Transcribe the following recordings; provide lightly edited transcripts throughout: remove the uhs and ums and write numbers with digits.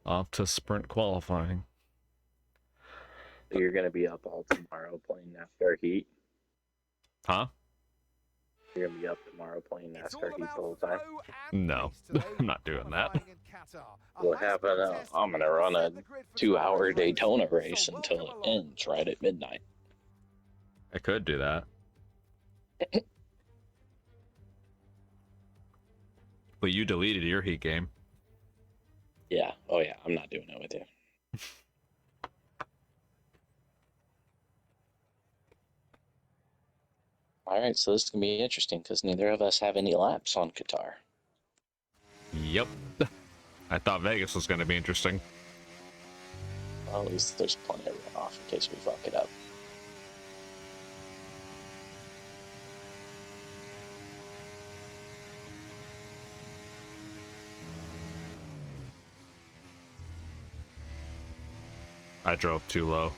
Off to sprint qualifying. You're gonna be up all tomorrow playing NASCAR Heat. Huh? You're gonna be up tomorrow playing NASCAR Heat the whole time. No, I'm not doing that. What happened? I'm gonna run a 2-hour Daytona race until it ends right at midnight. I could do that. But you deleted your Heat game. Yeah. Oh yeah. I'm not doing it with you. All right. So this is gonna be interesting because neither of us have any laps on Qatar. Yep. I thought Vegas was going to be interesting. Well, at least there's plenty of runoff in case we fuck it up. I drove too low.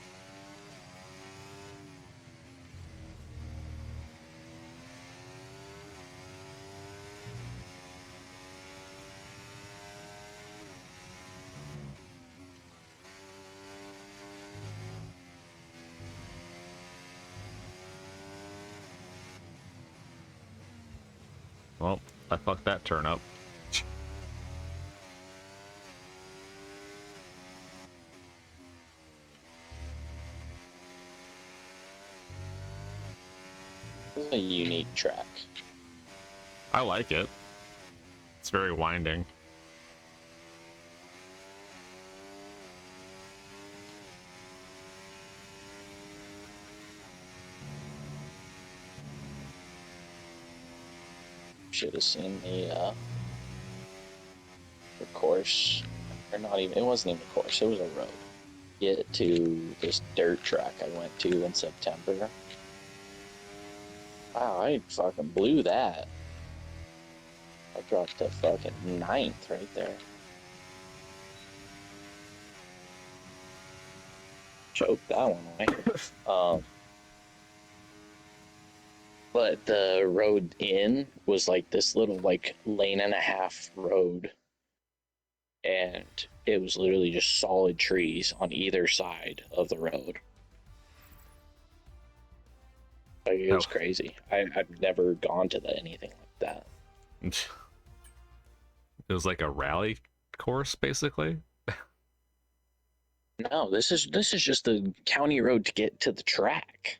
Well, I fucked that turn up. This is a unique track. I like it. It's very winding. Should have seen the course, or not even. It wasn't even a course. It was a road. Get to this dirt track I went to in September. Wow, I fucking blew that. I dropped to fucking 9th right there. Choked that one away. But the road in was like this little like lane and a half road, and it was literally just solid trees on either side of the road. Like, it was crazy. I've never gone to anything like that. It was like a rally course, basically. No, this is just the county road to get to the track.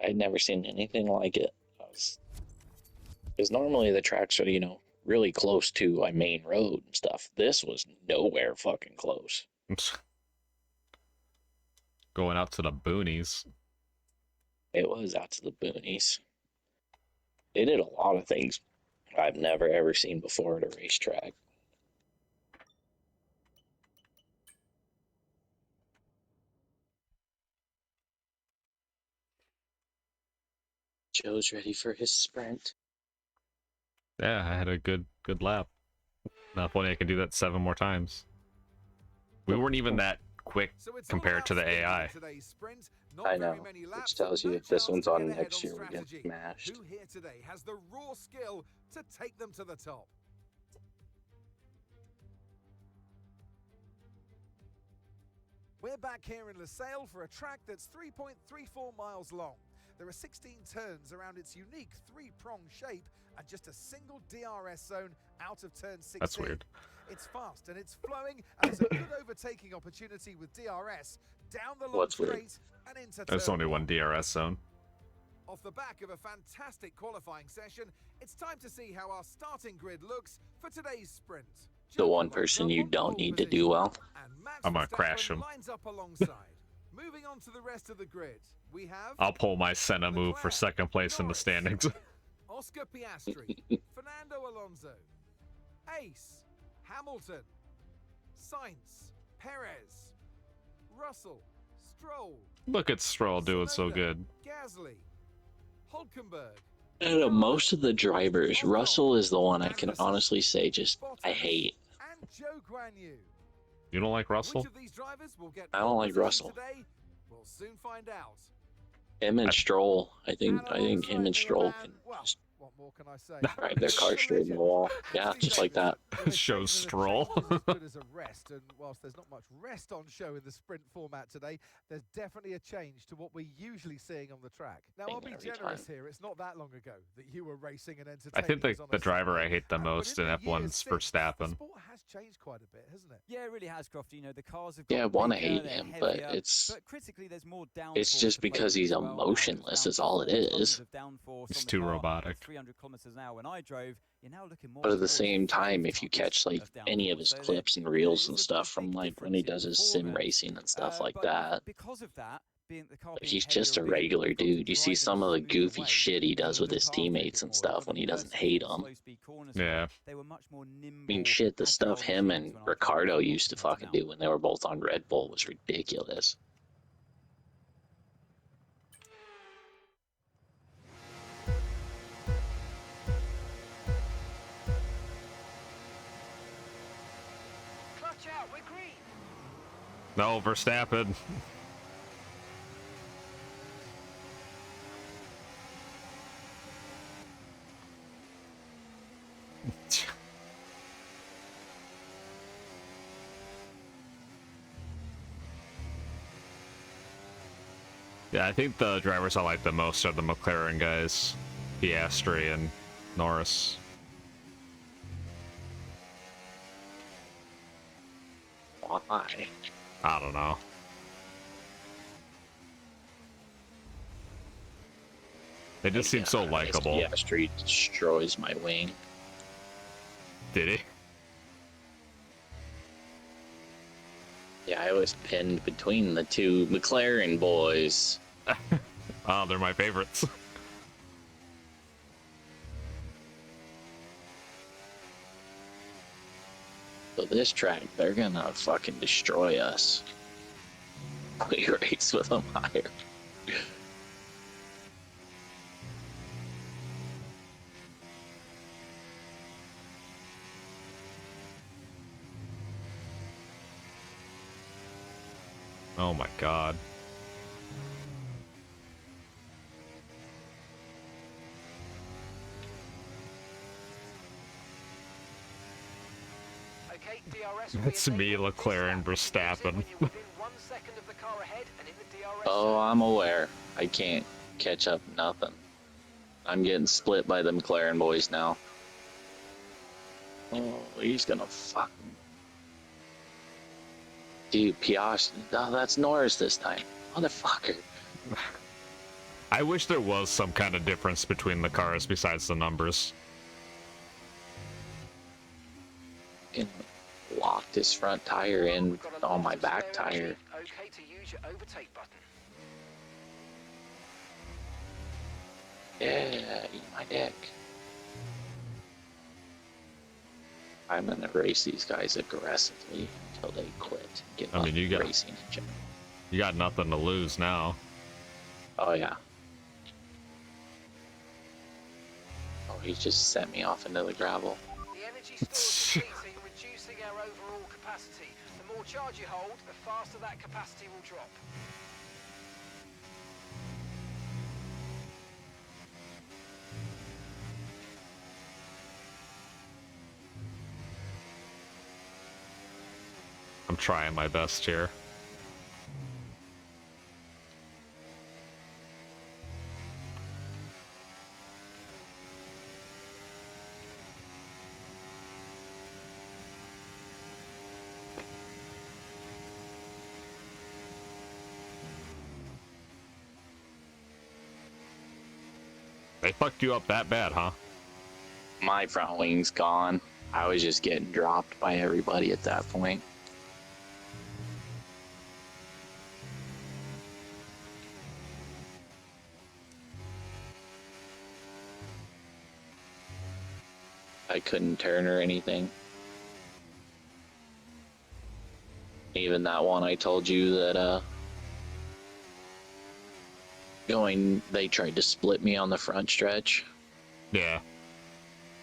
I'd never seen anything like it. Because normally the tracks are, really close to a main road and stuff. This was nowhere fucking close. Going out to the boonies. It was out to the boonies. They did a lot of things I've never ever seen before at a racetrack. Joe's ready for his sprint. Yeah, I had a good lap. Not funny, I can do that 7 more times. We weren't even that quick compared to the AI. I know, which tells you if this one's on next year, we're getting smashed. Who here today has the raw skill to take them to the top? We're back here in Losail for a track that's 3.34 miles long. There are 16 turns around its unique 3-prong shape and just a single DRS zone out of turn 16. That's weird. It's fast and it's flowing, and there's a good overtaking opportunity with DRS down the long straight and into turn. There's only one DRS zone. Off the back of a fantastic qualifying session, it's time to see how our starting grid looks for today's sprint. The one person you don't need to do well. I'm gonna crash him. Lines up alongside. Moving on to the rest of the grid, we have I'll pull my Senna move for second place in the standings. Oscar Piastri, Fernando Alonso, Ace, Hamilton, Sainz, Perez, Russell, Stroll. Look at Stroll doing so good. Gasly, Hulkenberg. Out of most of the drivers, Russell is the one I can honestly say I hate. And Zhou Guanyu. You don't like Russell? Which of these drivers will get I don't like Russell. Today? We'll soon find out. Him and Stroll, I think him and Stroll can can I say? Drive their car straight in the wall. Yeah, just like that. Shows Stroll. As good as a rest, and whilst there's not much rest on show in the sprint format today, there's definitely a change to what we're usually seeing on the track. Now, I'll be generous here. It's not that long ago that you were racing and entertaining. I think the driver I hate the most in F1's F1's Verstappen. The sport has changed quite a bit, hasn't it? Yeah, it really has, Crofty. You know, the cars have Yeah, I got want to bigger, hate they're him, but heavier, it's but critically, there's more it's downforce just to play because with he's as well. emotionless is all it is. He's too robotic. 300 kilometers an hour when I drove. You're now looking more But at the towards same 5 time, if you tons catch like of any of downforce. his So clips and there reels is and a stuff from big like when he does his sim performance. racing and stuff like But that, because of that, being the car like being he's just a heavier and bigger, regular you've got to dude. You see drive some of the in a goofy smoother way. shit he does You with look his after it a teammates bit and more. stuff But when he the doesn't first hate few them. slow-speed corners, Yeah. they were much more nimble, I mean, shit, the agile stuff him and machines when I was Ricardo driving used to compared fucking now. do when they were both on Red Bull was ridiculous. Clutch out, we're green. No, Verstappen. Yeah, I think the drivers I like the most are the McLaren guys, Piastri and Norris. Why? I don't know. They just seem so likable. Yeah, Street destroys my wing. Did he? Yeah, I was pinned between the two McLaren boys. Oh, they're my favorites. So this track, they're gonna fucking destroy us. We race with them higher. Oh my god. Okay, DRS That's me, Leclerc, and Verstappen. Oh, I'm aware. I can't catch up nothing. I'm getting split by the McLaren boys now. Oh, he's gonna fucking... Dude, Piastri... Oh, that's Norris this time. Motherfucker. I wish there was some kind of difference between the cars besides the numbers. And locked his front tire in on my back tire. Okay to use your overtake button. Yeah, eat my dick. I'm gonna race these guys aggressively until they quit. Give I mean, up you got- racing in general. You got nothing to lose now. Oh yeah. Oh, he just sent me off into the gravel. The energy stored depleting, reducing our overall capacity. The more charge you hold, the faster that capacity will drop. I'm trying my best here. They fucked you up that bad, huh? My front wing's gone. I was just getting dropped by everybody at that point. I couldn't turn or anything. Even that one I told you that they tried to split me on the front stretch. Yeah.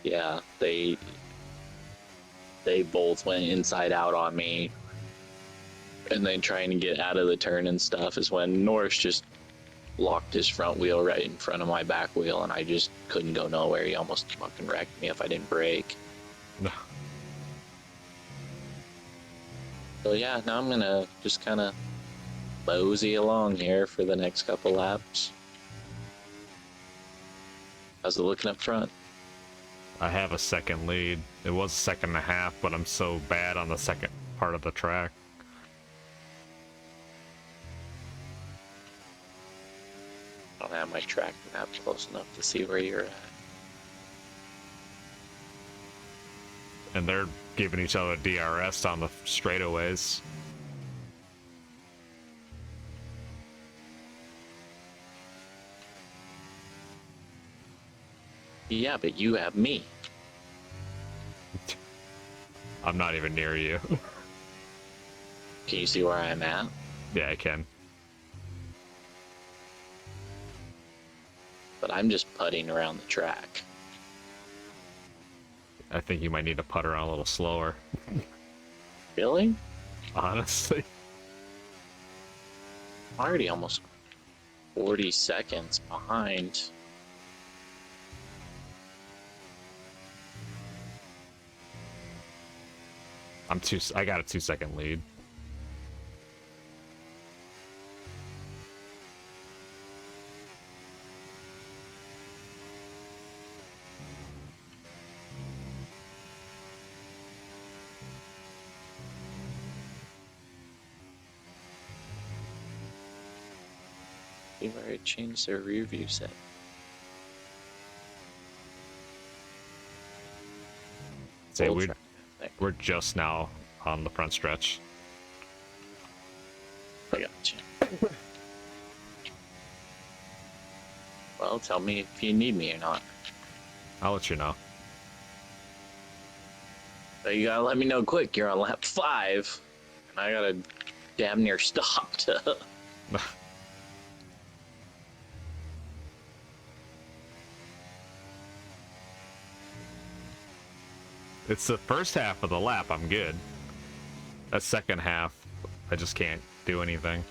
Yeah, they both went inside out on me, and then trying to get out of the turn and stuff is when Norris just locked his front wheel right in front of my back wheel, and I just couldn't go nowhere. He almost fucking wrecked me if I didn't brake. No. So yeah, now I'm gonna just kind of mosey along here for the next couple laps. How's it looking up front? I have a second lead. It was a second and a half, but I'm so bad on the second part of the track. I don't have my track map close enough to see where you're at. And they're giving each other DRS on the straightaways. Yeah, but you have me. I'm not even near you. Can you see where I'm at? Yeah, I can. But I'm just putting around the track. I think you might need to putt around a little slower. Really? Honestly. I'm already almost 40 seconds behind. I got a 2-second lead. See where it changed their rear view set. Say Full we're track, I think. we're just now on the front stretch. I got you. Well, tell me if you need me or not. I'll let you know. But you gotta let me know quick. You're on lap 5, and I gotta damn near stop to. It's the first half of the lap, I'm good. That second half, I just can't do anything.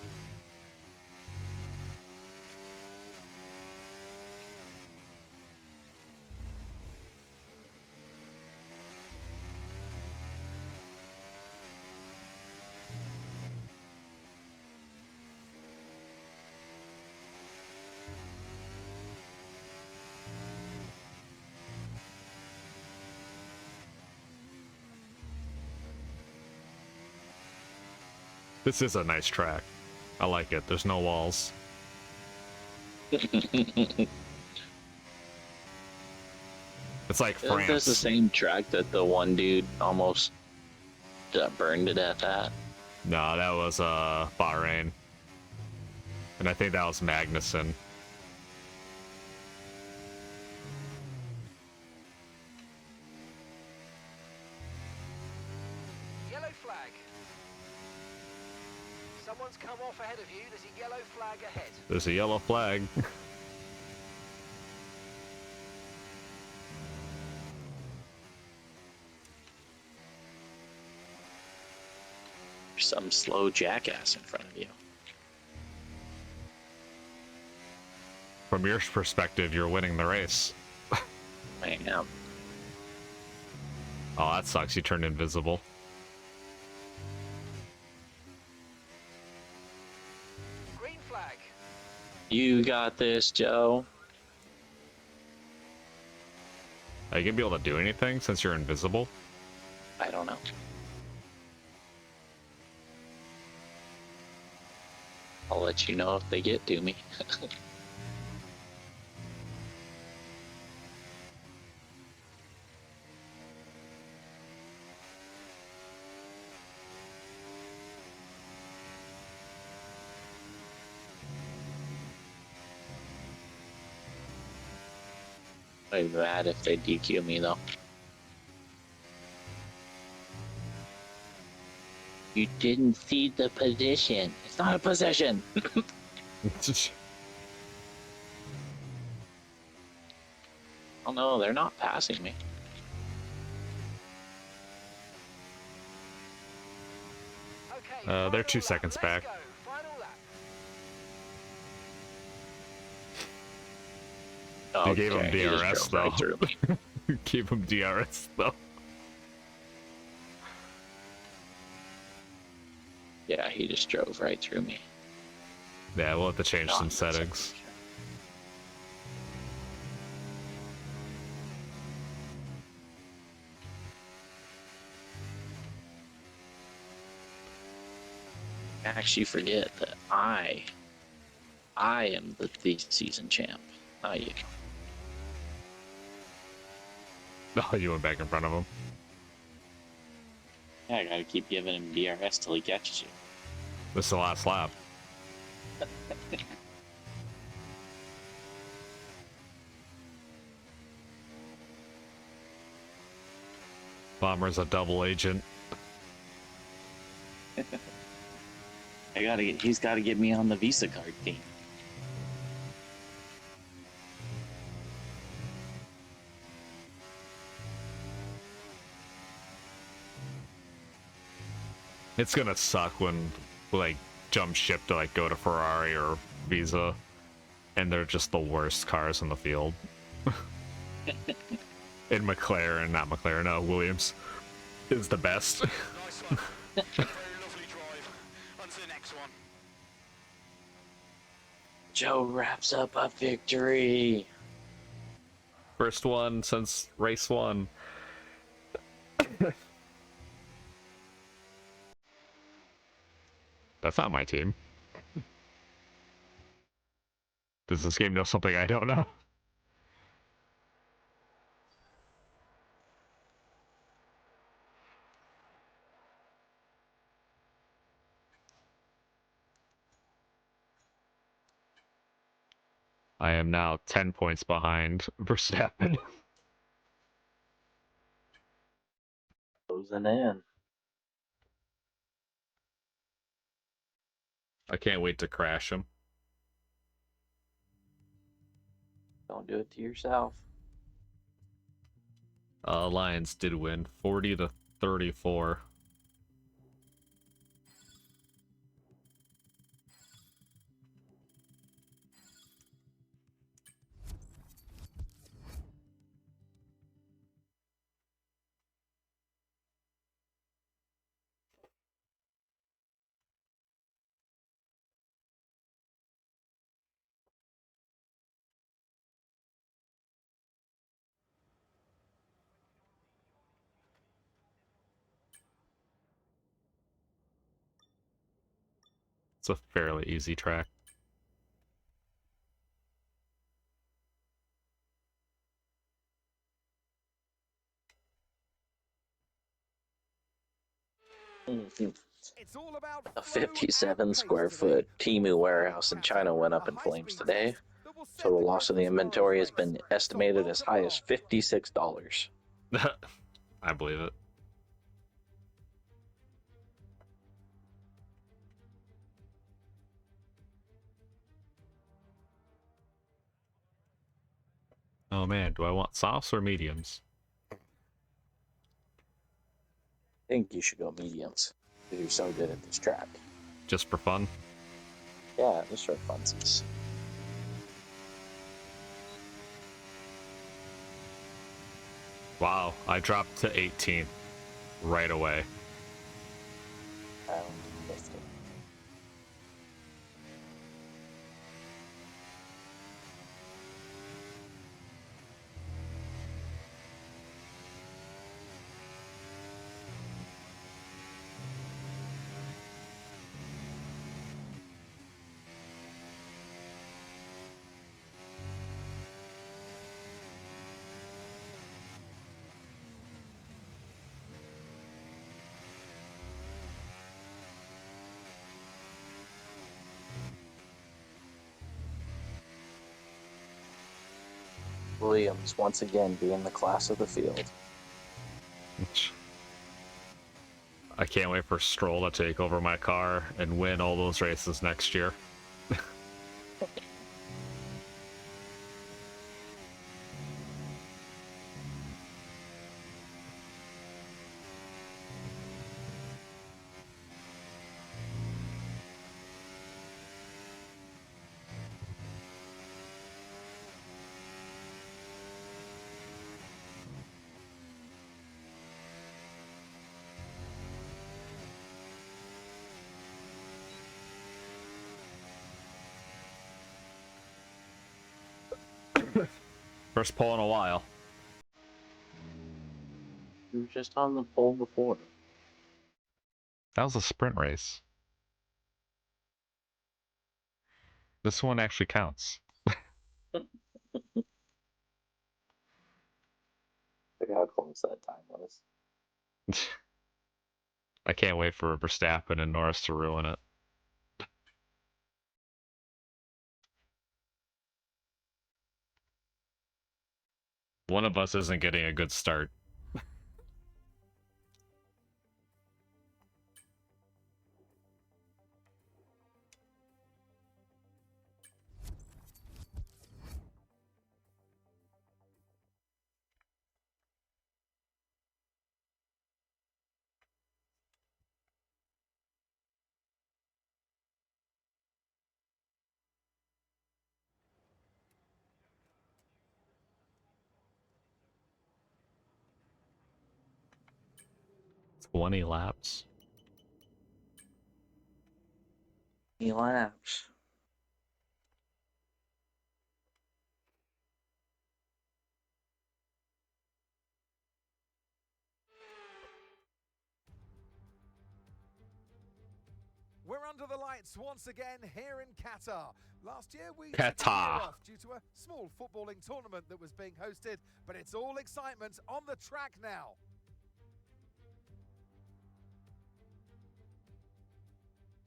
This is a nice track. I like it. There's no walls. It's like Isn't this France. the same track that the one dude almost burned to death at? No, that was Bahrain. And I think that was Magnussen. Yellow flag. Someone's come off ahead of you. There's a yellow flag ahead. There's a yellow flag. There's some slow jackass in front of you. From your perspective, you're winning the race. I am. Oh, that sucks. You turned invisible. Green flag. You got this, Joe. Are you gonna be able to do anything since you're invisible? I don't know. I'll let you know if they get to me. I'd be mad if they DQ me though. You didn't see the position. It's not a position. Oh no, they're not passing me. Okay. They're final 2 lap. seconds Let's back. Go. Final lap. They gave him Okay, he just DRS drove though. right through me. Gave him DRS though. Yeah, he just drove right through me. Yeah, we'll have to change some Not settings. Actually, forget that I am the season champ, not you. Oh, you went back in front of him. Yeah, I gotta keep giving him DRS till he catches you. This is the last lap. Bomber's a double agent. He's gotta get me on the Visa card team. It's gonna suck when like jump ship to like go to Ferrari or Visa, and they're just the worst cars in the field. And McLaren, not McLaren, no, Williams is the best. Nice one. Very lovely drive. On to the next one. Joe wraps up a victory. First one since race one. That's not my team. Does this game know something I don't know? I am now 10 points behind Verstappen. Closing in. I can't wait to crash him. Don't do it to yourself. Lions did win 40-34. It's a fairly easy track. It's all about A flow and 57 pace square today. foot Temu warehouse in China went up in flames today. Total loss of the inventory has been estimated as high as $56. I believe it. Oh man, do I want sauce or mediums? I think you should go mediums because you're so good at this track. Just for fun? Yeah, just for funsies. Wow, I dropped to 18th right away. Pound 50. Williams once again being the class of the field. I can't wait for Stroll to take over my car and win all those races next year. First pole in a while. You were just on the pole before. That was a sprint race. This one actually counts. Look how close that time was. I can't wait for Verstappen and Norris to ruin it. One of us isn't getting a good start. "20 laps." He laps. We're under the lights once again here in Qatar. Last year we took a year Qatar. off due to a small footballing tournament that was being hosted, but it's all excitement on the track now.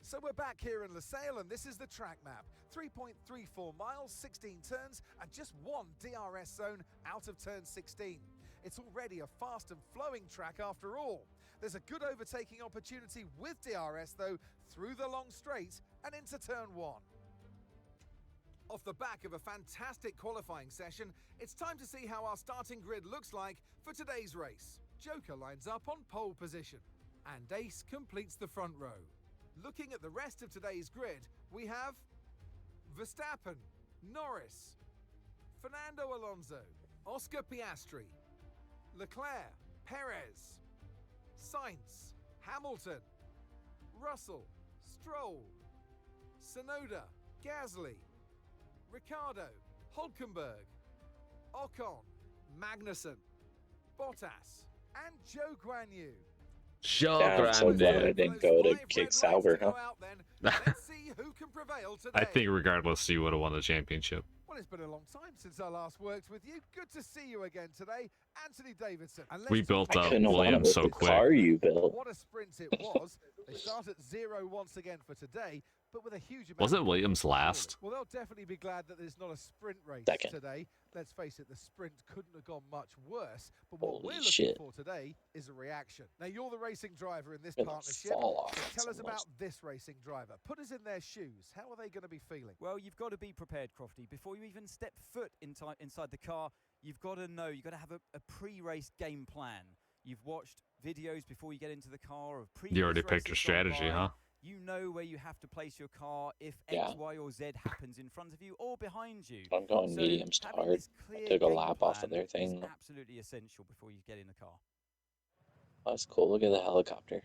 So we're back here in Losail, and this is the track map. 3.34 miles, 16 turns, and just one DRS zone out of turn 16. It's already a fast and flowing track after all. There's a good overtaking opportunity with DRS though, through the long straight and into turn 1. Off the back of a fantastic qualifying session, it's time to see how our starting grid looks like for today's race. Joker lines up on pole position, and Ace completes the front row. Looking at the rest of today's grid, we have Verstappen, Norris, Fernando Alonso, Oscar Piastri, Leclerc, Perez, Sainz, Hamilton, Russell, Stroll, Tsunoda, Gasly, Ricciardo, Hülkenberg, Ocon, Magnussen, Bottas, and Zhou Guanyu. Yeah, I'm so glad I didn't go to kick Sauber, huh? Let's see who can prevail today. I think regardless, you would have won the championship. Well, it's been a long time since I last worked with you. Good to see you again today, Anthony Davidson. And let's We talk built about up Couldn't have won it Williams with so the quick. car you built. what a sprint it was. They start at 0 once again for today, but with a huge amount Wasn't of Williams forward. last? Well, they'll definitely be glad that there's not a sprint race Second. today. Let's face it, the sprint couldn't have gone much worse. But what Holy we're shit. looking for today is a reaction. Now, you're the racing driver in this Gonna partnership. fall off So tell us so about much. this racing driver. Put us in their shoes. How are they going to be feeling? Well, you've got to be prepared, Crofty. Before you even step foot inside the car, you've got to know, you've got to have a pre-race game plan. You've watched videos before you get into the car of previous You already picked your races gone strategy, by. huh? You know where you have to place your car if Yeah. X, Y, or Z happens in front of you or behind you. I'm going So mediums to having hard. this clear took a game lap off of plan their is thing. absolutely essential before you get in the car. That's cool. Look at the helicopter.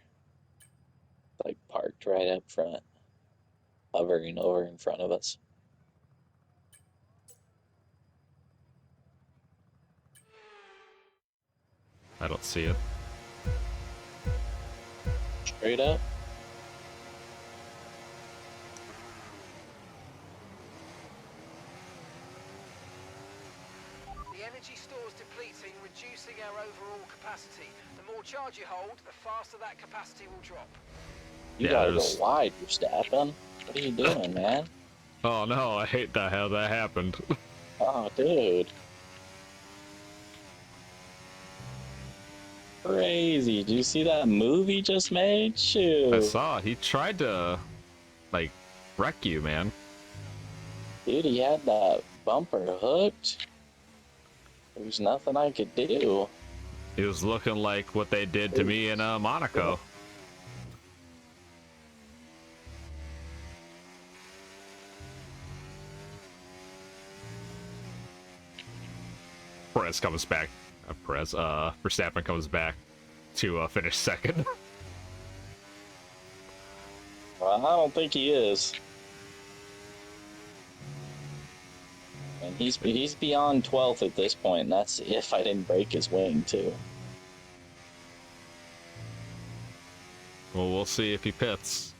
Like parked right up front, hovering over in front of us. I don't see it. Straight up. The energy store's depleting, reducing our overall capacity. The more charge you hold, the faster that capacity will drop. You Yeah, gotta there's- go wide, Verstappen. What are you doing, man? Oh no, I hate that how that happened. Oh, dude. Crazy. Did you see that move he just made? Shoot. I saw he tried to like wreck you, man. Dude, he had that bumper hooked. There was nothing I could do. He was looking like what they did to me in Monaco. Perez comes back. Verstappen comes back to finish second. Well, I don't think he is. And He's beyond 12th at this point, and that's if I didn't break his wing too. Well, we'll see if he pits.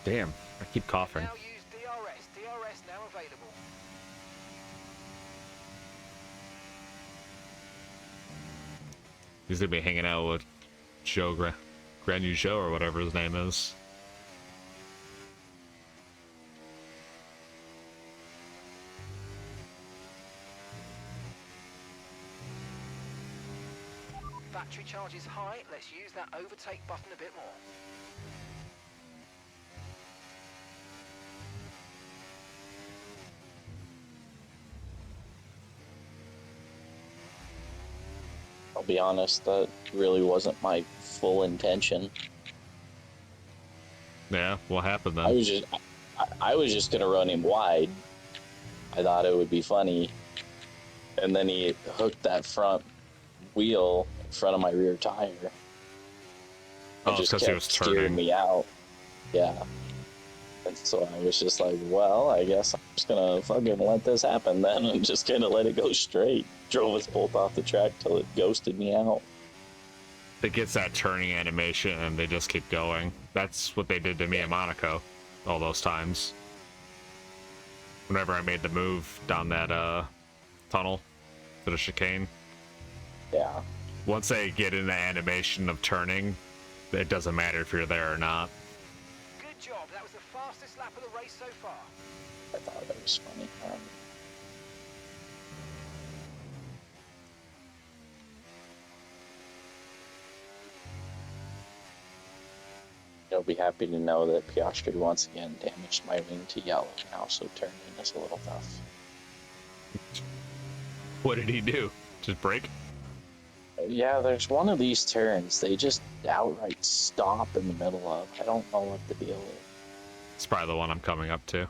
Damn, I keep coughing. Now use DRS. DRS now available. He's gonna be hanging out with Joe Granu Joe or whatever his name is. Battery charge is high. Let's use that overtake button a bit more. I'll be honest, that really wasn't my full intention. Yeah, what happened then? I was just gonna run him wide. I thought it would be funny, and then he hooked that front wheel in front of my rear tire. Oh, Just because he kept was steering turning. me out. Yeah. And so I was just like, well, I guess I'm just gonna fucking let this happen then, and just kind of let it go straight. Drove us both off the track till it ghosted me out. It gets that turning animation and they just keep going. That's what they did to me in Monaco all those times. Whenever I made the move down that tunnel to the chicane. Yeah. Once they get in the animation of turning, it doesn't matter if you're there or not. Good job. That was the fastest lap of the race so far. I thought that was funny. You'll be happy to know that Piastri once again damaged my wing to yellow now, so turning is a little tough. What did he do? Just brake? Yeah, there's one of these turns they just outright stop in the middle of. I don't know what the deal is. It's probably the one I'm coming up to.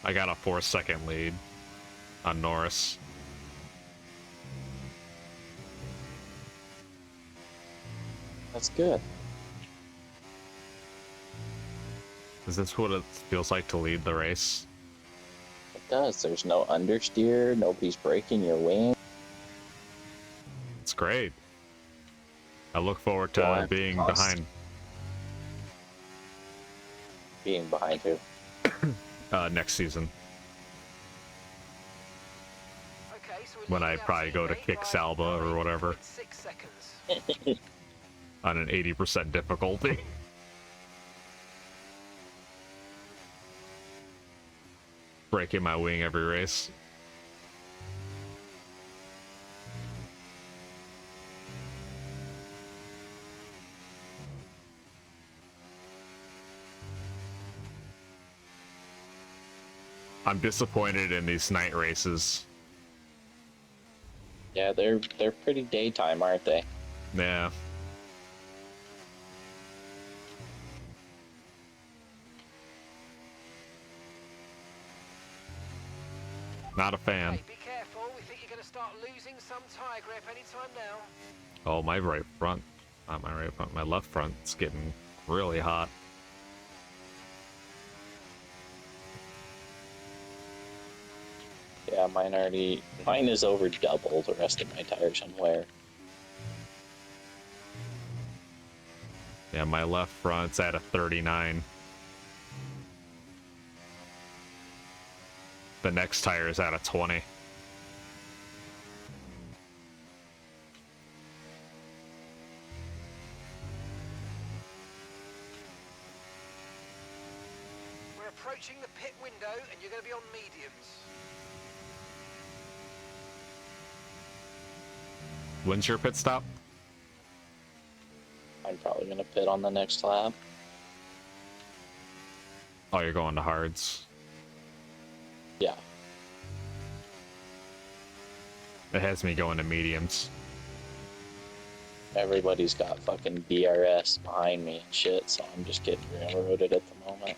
I got a 4-second lead on Norris. That's good. Is this what it feels like to lead the race? It does. There's no understeer, nobody's breaking your wing. It's great. I look forward to Yeah, being awesome. behind Being behind who? next season. Okay, so When I probably go to kick Salba or whatever. 6 seconds. On an 80% difficulty. Breaking my wing every race. I'm disappointed in these night races. Yeah, they're pretty daytime, aren't they? Yeah. Not a fan. Hey, be careful. We think you're going to start losing some tire grip anytime now. Oh, my right front. Not my right front. My left front's getting really hot. Yeah, mine is over double the rest of my tires on wear. Yeah, my left front's at a 39. The next tire is at a 20. We're approaching the pit window and you're going to be on mediums. When's your pit stop? I'm Probably gonna pit on the next lap. Oh, you're going to hards. Yeah. It has me going to mediums. Everybody's got fucking DRS behind me and shit, so I'm just getting railroaded at the moment.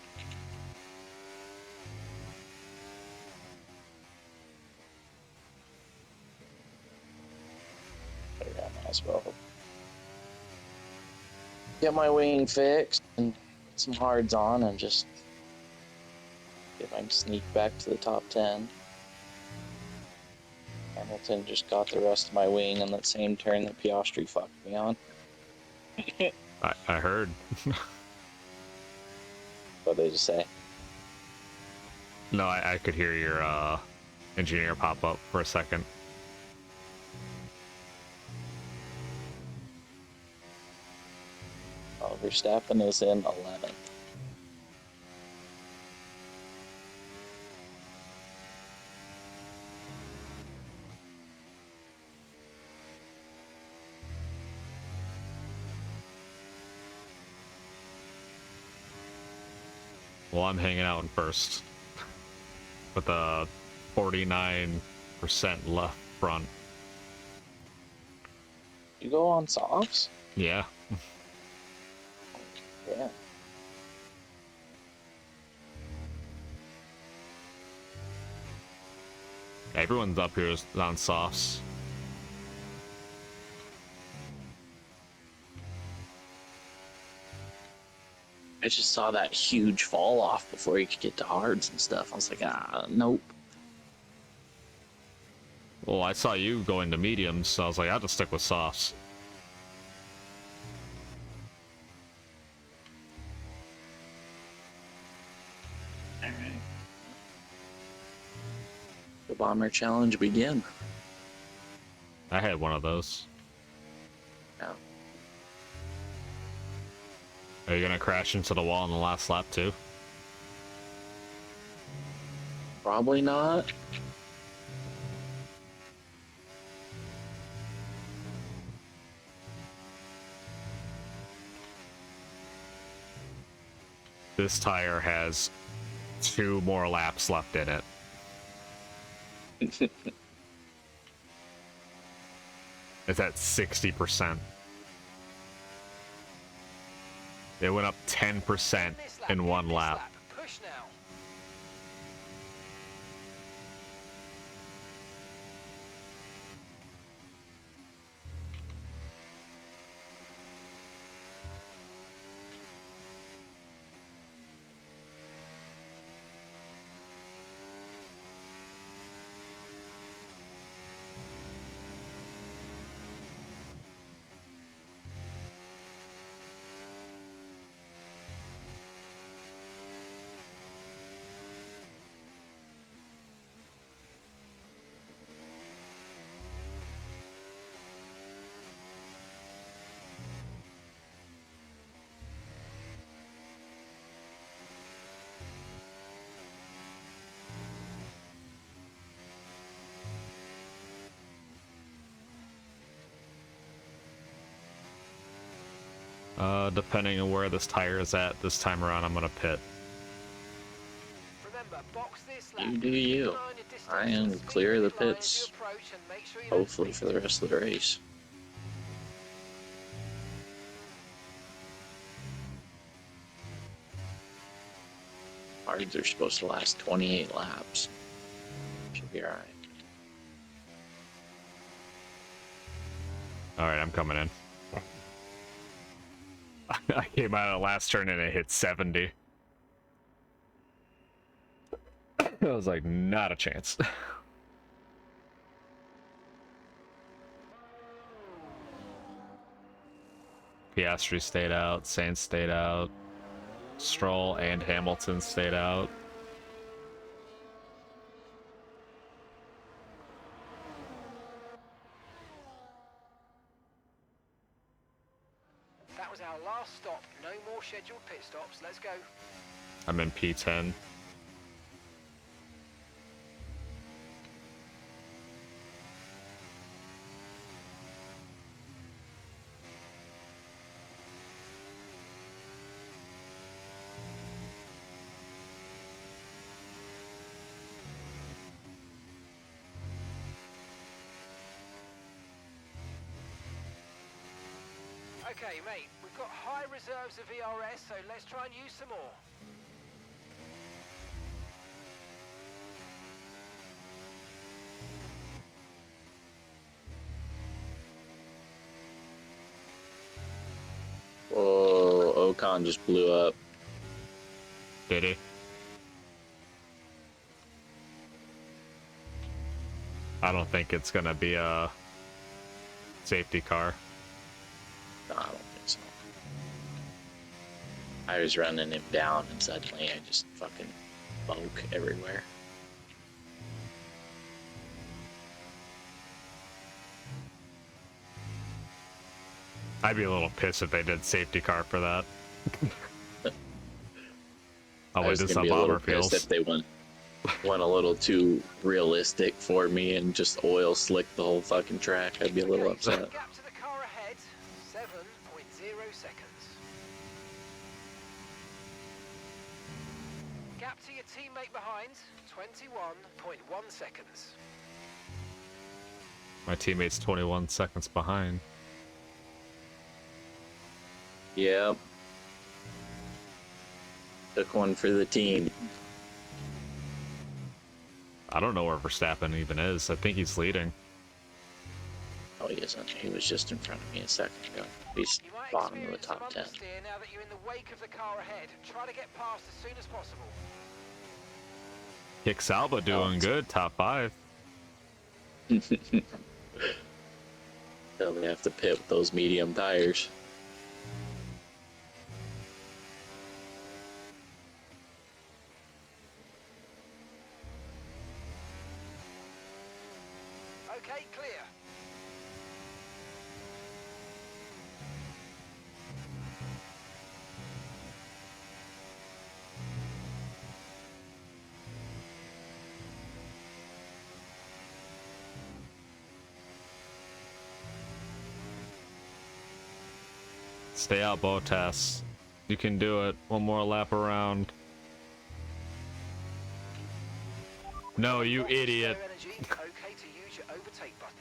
Figure I might as well get my wing fixed and put some hards on and just see if I can sneak back to the top 10. Hamilton just got the rest of my wing on that same turn that Piastri fucked me on. I heard. What did you say? No, I could hear your engineer pop up for a second. Oh, Verstappen is in 11th. Well, I'm hanging out in first with a 49% left front. You go on softs? Yeah. Yeah. Everyone's up here is on softs. I just saw that huge fall off before you could get to hards and stuff. I was like, nope. Well, I saw you going to mediums, so I was like, I'll just stick with softs. All right. The bomber challenge begin. I had one of those. Yeah. Are you gonna crash into the wall in the last lap too? Probably not. This tire has 2 more laps left in it. It's at 60%. It went up 10% in one lap. Push now. Depending on where this tire is at this time around, I'm gonna pit. Remember, box this lap. You do you. Keep an eye on your distance I and am speed clear of the line as you pits. approach and make sure you don't Hopefully for the rest of the race. Hards are supposed to last 28 laps. Should be alright. Alright, I'm coming in. I came out of the last turn and it hit 70. I was like, not a chance. Piastri stayed out, Sainz stayed out, Stroll and Hamilton stayed out. That was our last stop. No more scheduled pit stops. Let's go. I'm in P10. Okay, mate, we've got high reserves of ERS, so let's try and use some more. Whoa, Ocon just blew up. Did he? I don't think it's gonna be a safety car. No, I don't think so. I was running him down and suddenly I just fucking smoke everywhere. I'd be a little pissed if they did safety car for that. I'll I wait was this gonna on be a little bomber pissed feels. if they went a little too realistic for me and just oil slicked the whole fucking track. I'd be a little Okay, so upset. gap to the car ahead, 7.0 seconds. Gap to your teammate behind, 21.1 seconds. My teammate's 21 seconds behind. Yep. Took one for the team. I don't know where Verstappen even is. I think he's leading. Oh, he isn't. He was just in front of me a second ago. He's You might bottom of the experience some top 10. understeer now that you're in the wake of the car ahead. Try to get past as soon as possible. Kick Salba doing good, top 5. They'll have to pit with those medium tires. Okay, clear. Stay out, Bottas. You can do it. One more lap around. No, you Low idiot. energy, okay to use your overtake button.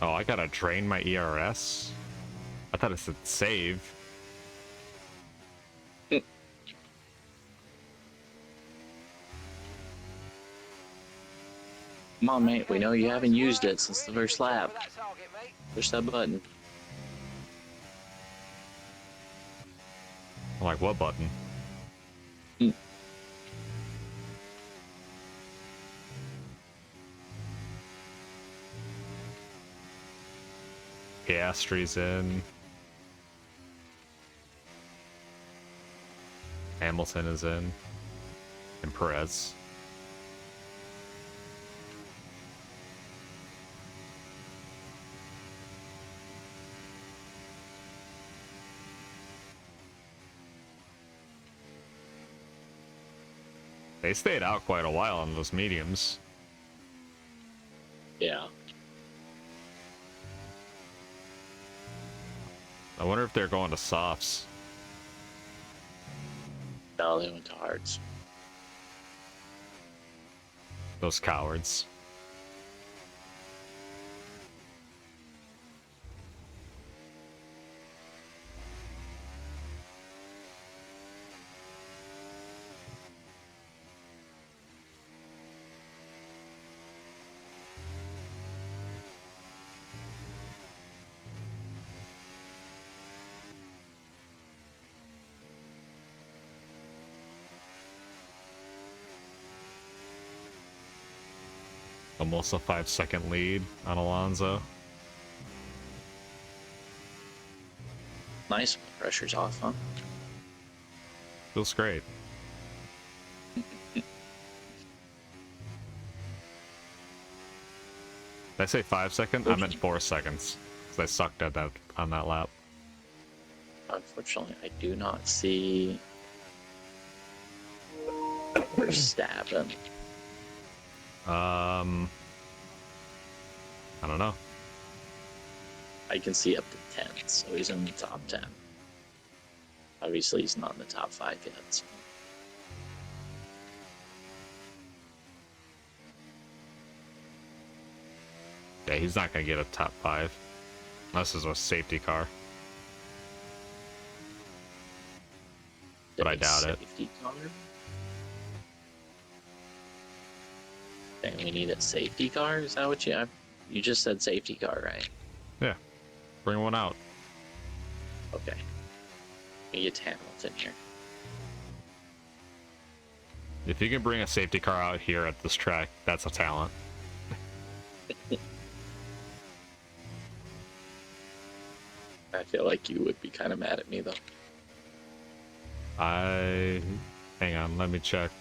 Oh, I gotta drain my ERS? I thought it said save. Come on, mate. We know you Nice haven't used work. it since the Really first good job lap. with that target, mate. Push that button. I'm like, what button? Piastri's in. Hamilton is in. And Perez. They stayed out quite a while on those mediums. Yeah. I wonder if they're going to softs. No, they went to hards. Those cowards. Almost a 5-second lead on Alonso. nice when the pressure's off, huh? Feels great. Did I say 5 seconds? I meant 4 seconds. Because I sucked at that on that lap. Unfortunately, I do not see Verstappen. I don't know. I can see up to 10, so he's in the top 10. Obviously, he's not in the top 5 yet. So. Yeah, he's not gonna get a top 5. Unless it's a safety car. But I doubt it. Safety car? Dang, we need a safety car? Is that what you just said safety car, right? Yeah. Bring one out. Okay. We get Hamilton here. If you can bring a safety car out here at this track, that's a talent. I feel like you would be kind of mad at me, though. Hang on, let me check.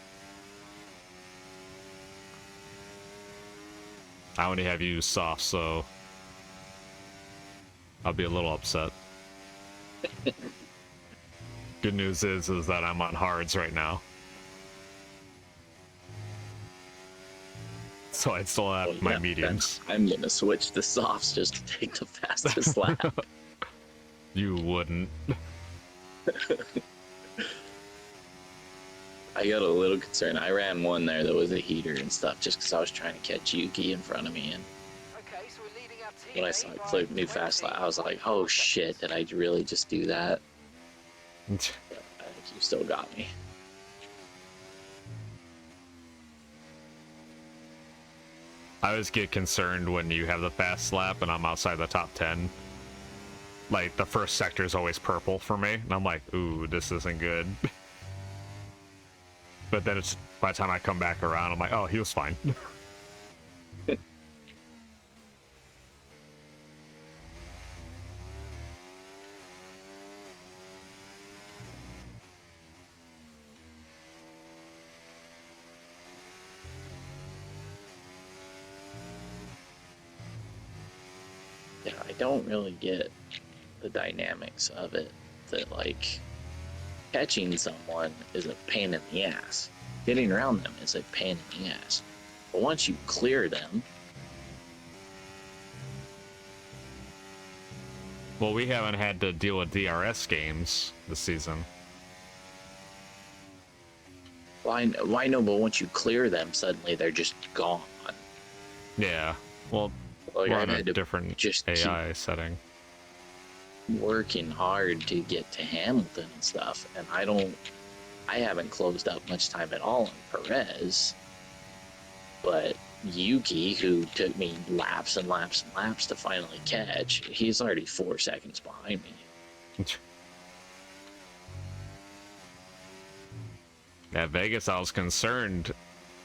I only have you soft, so I'll be a little upset. Good news is that I'm on hards right now. So I still have Well, my yeah, mediums. then I'm gonna switch to softs just to take the fastest lap. You wouldn't. I got a little concerned. I ran one there that was a heater and stuff just because I was trying to catch Yuki in front of me. And Okay, so we're leading our team when I saw it clip new fast lap, I was like, oh shit, did I really just do that? But I think you still got me. I always get concerned when you have the fast lap and I'm outside the top 10. Like, the first sector is always purple for me, and I'm like, ooh, this isn't good. But then it's by the time I come back around, I'm like, oh, he was fine. Yeah, I don't really get the dynamics of it. That, like, catching someone is a pain in the ass. Getting around them is a pain in the ass. But once you clear them, Well, we haven't had to deal with DRS games this season. why no? But once you clear them, suddenly they're just gone. Yeah, well, Like, we're I on a had to different just keep AI setting. working hard to get to Hamilton and stuff, and I haven't closed up much time at all on Perez, but Yuki, who took me laps and laps and laps to finally catch, he's already 4 seconds behind me. At Vegas, I was concerned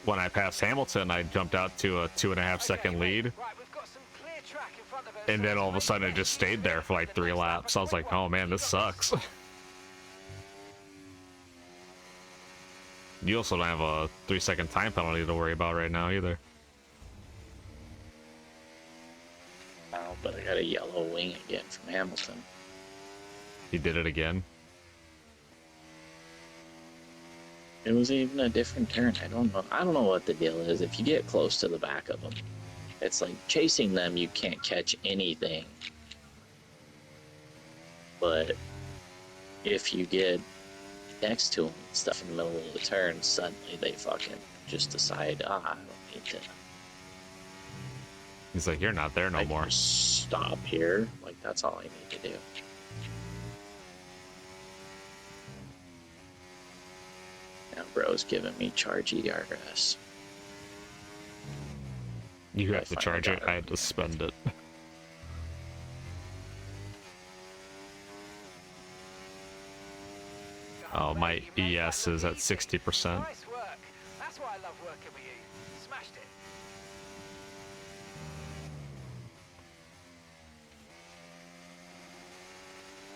when I passed Hamilton. I jumped out to a 2.5 second lead, Right, we've got some clear track in front of us. and then all of a sudden it just stayed there for like 3 laps. I was like, oh man, this sucks. You also don't have a 3-second time penalty to worry about right now either. Now, but I got a yellow wing again from Hamilton. He did it again. It was even a different turn. I don't know what the deal is. If you get close to the back of them, it's like chasing them, you can't catch anything. But if you get next to them and stuff in the middle of the turn, suddenly they fucking just decide, I don't need to. He's like, you're not there no I more. can just stop here. Like, that's all I need to do. Now bro's giving me charge ERS. You I have to finally charge got it. it. I had to spend it. Oh, my ES is at 60%. Nice work. That's why I love working with you. Smashed it.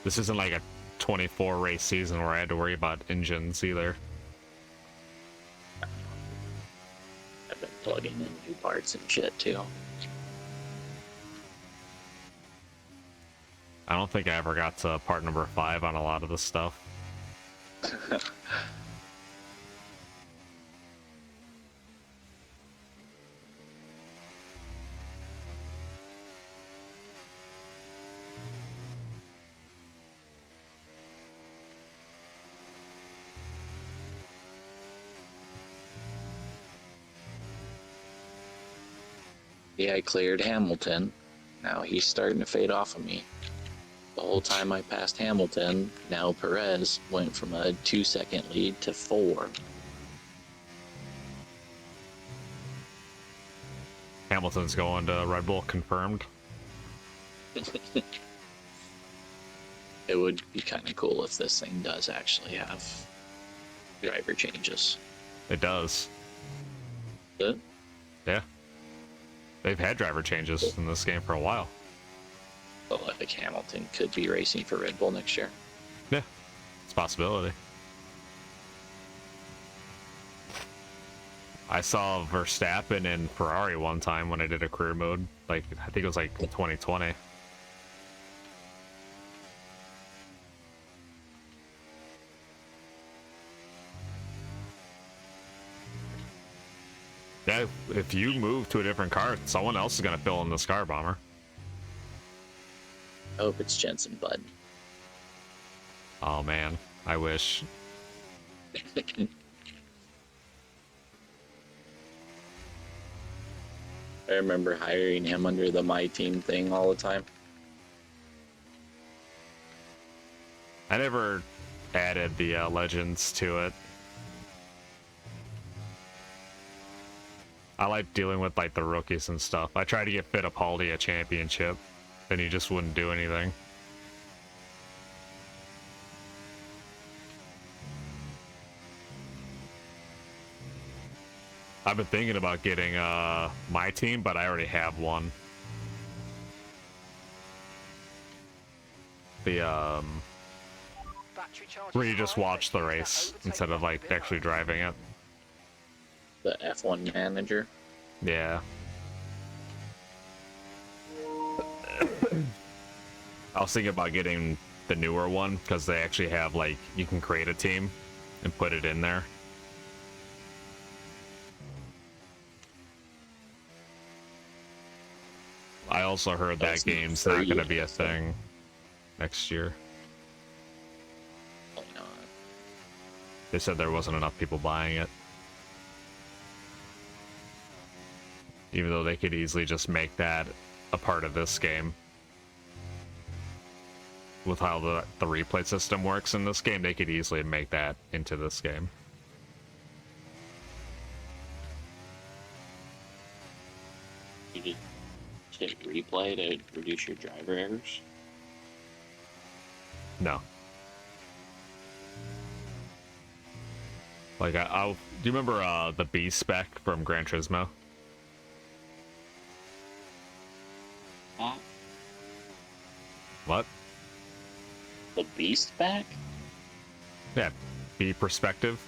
This isn't like a 24 race season where I had to worry about engines either. I've been plugging in new parts and shit too. I don't think I ever got to part number 5 on a lot of this stuff. Yeah, I cleared Hamilton. Now he's starting to fade off of me. The whole time I passed Hamilton, now Perez went from a 2-second lead to 4. Hamilton's going to Red Bull, confirmed. It would be kind of cool if this thing does actually have driver changes. It does. But Yeah. They've had driver changes in this game for a while. like Hamilton could be racing for Red Bull next year. Yeah, it's a possibility. I saw Verstappen in Ferrari one time when I did a career mode. Like, I think it was like 2020. Yeah, if you move to a different car, someone else is gonna fill in this car, Bomber. I hope it's Jensen Button. Oh man, I wish. I remember hiring him under the My Team thing all the time. I never added the legends to it. I like dealing with like the rookies and stuff. I tried to get Fittipaldi a championship, then he just wouldn't do anything. I've been thinking about getting my team, but I already have one. The Battery charge where is you just high, watch the but use that race overtake instead of button like actually below. driving it. The F1 manager. Yeah. I was thinking about getting the newer one because they actually have like you can create a team and put it in there. I also heard that That's game's free, not going to be a I think. thing next year. Probably not. They said there wasn't enough people buying it. Even though they could easily just make that a part of this game. With how the replay system works in this game, they could easily make that into this game. You just hit replay to reduce your driver errors. No. Like, do you remember the B spec from Gran Turismo? What? The Beast back? Yeah, B perspective.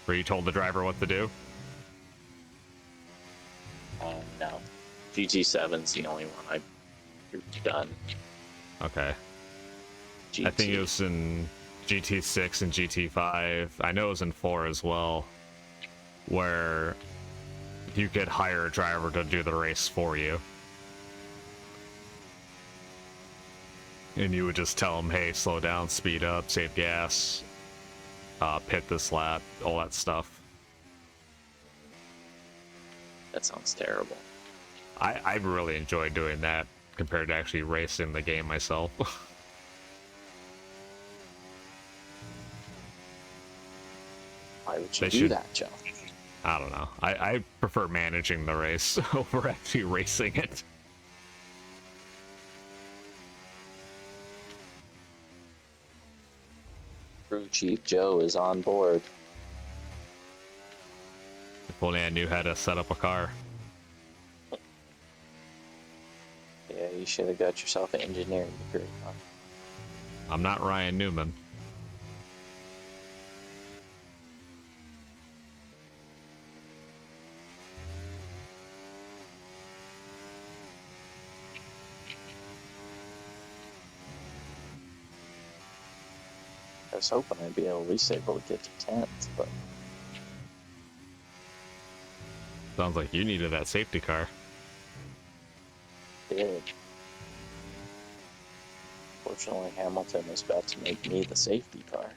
Where you told the driver what to do. No. GT7's the only one I've done. Okay. GT. I think it was in GT6 and GT5. I know it was in 4 as well. Where you could hire a driver to do the race for you. And you would just tell them, hey, slow down, speed up, save gas, pit this lap, all that stuff. That sounds terrible. I really enjoyed doing that compared to actually racing the game myself. Why would you They do should- that, Joe? I don't know. I prefer managing the race over actually racing it. Crew Chief Joe is on board. If only I knew how to set up a car. Yeah, you should have got yourself an engineering degree. Huh? I'm not Ryan Newman. I was hoping I'd be at least able to get to 10th, but Sounds like you needed that safety car. did. Fortunately, Hamilton is about to make me the safety car.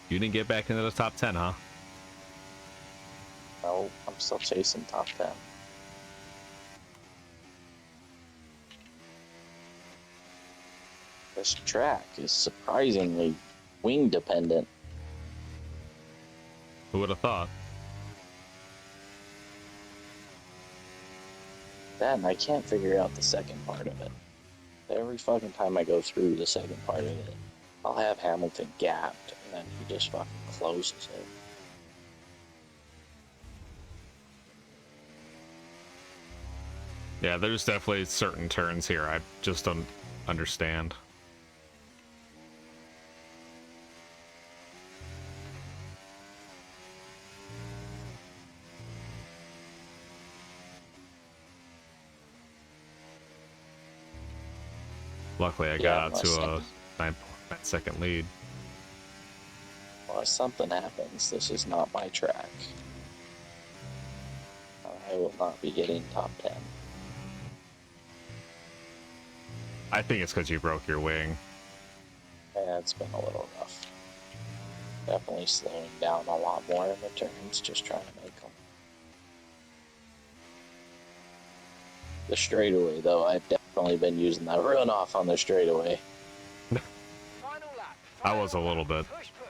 You didn't get back into the top 10, huh? No, I'm still chasing top 10. This track is surprisingly wing dependent. Who would have thought? That, and I can't figure out the second part of it. Every fucking time I go through the second part of it, I'll have Hamilton gapped, and then he just fucking closes it. Yeah, there's definitely certain turns here I just don't understand. Luckily, I got out to a 9-second lead. Well, if something happens, this is not my track. I will not be getting top 10. I think it's because you broke your wing. Yeah, it's been a little rough. Definitely slowing down a lot more in the turns, just trying to make them. The straightaway, though, I've definitely been using that runoff on the straightaway. Final lap. I was a little bit. Push, push.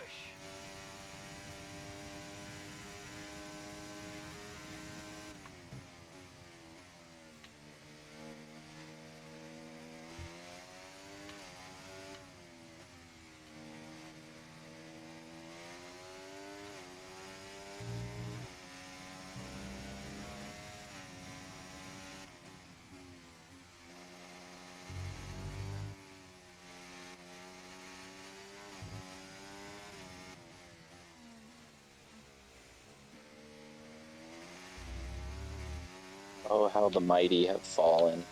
Oh, how the mighty have fallen.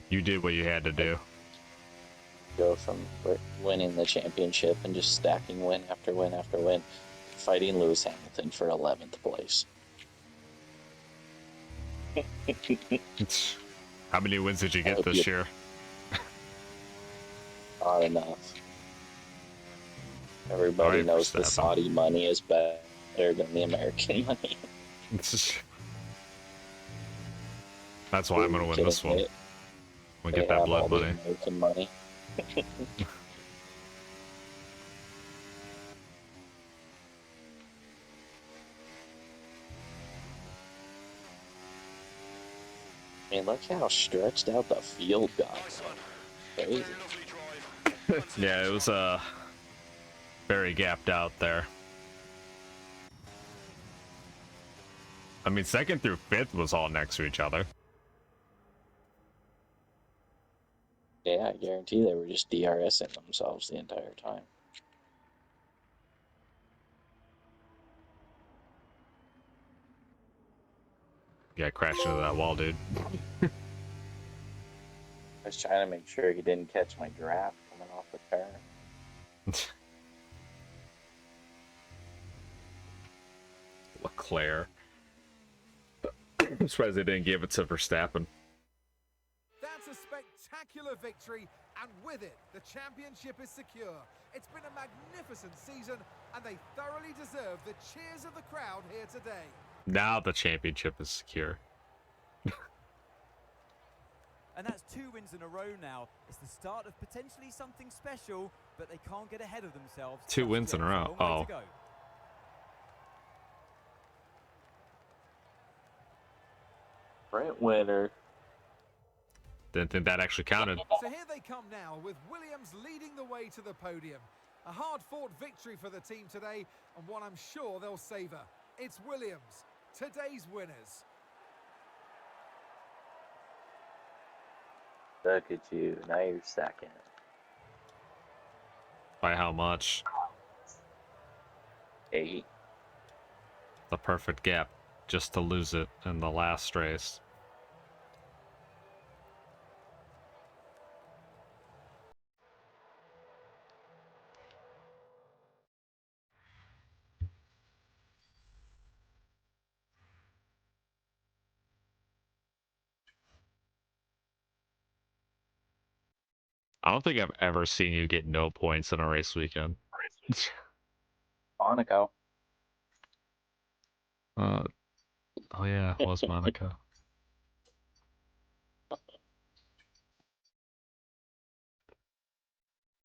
You did what you had to do. Go from winning the championship and just stacking win after win after win, fighting Lewis Hamilton for 11th place. How many wins did you get Oh, this yeah. year? Not enough. Everybody Alright, knows the Verstappen. Saudi money is better than the American money. That's why I'm gonna win this one. I'm gonna get They that have all blood the money. American money. I mean, look how stretched out the field got. Crazy. Yeah, it was very gapped out there. I mean, 2nd through 5th was all next to each other. Yeah, I guarantee they were just DRSing themselves the entire time. Yeah, crashed into that wall, dude. I was trying to make sure he didn't catch my draft coming off the turn. Leclerc. I'm surprised they didn't give it to Verstappen. That's a spectacular victory, and with it, the championship is secure. It's been a magnificent season, and they thoroughly deserve the cheers of the crowd here today. Now the championship is secure. And that's 2 wins in a row now. It's the start of potentially something special, but they can't get ahead of themselves. 2 just wins in yet. a row. Long way Oh. to go. Brent winner. Didn't think that actually counted. So here they come now, with Williams leading the way to the podium. A hard-fought victory for the team today, and one I'm sure they'll savour. It's Williams, today's winners. Look at you. Now you're second. By how much? 8. The perfect gap just to lose it in the last race. I don't think I've ever seen you get no points in a race weekend. Monaco. Oh yeah, it was Monaco.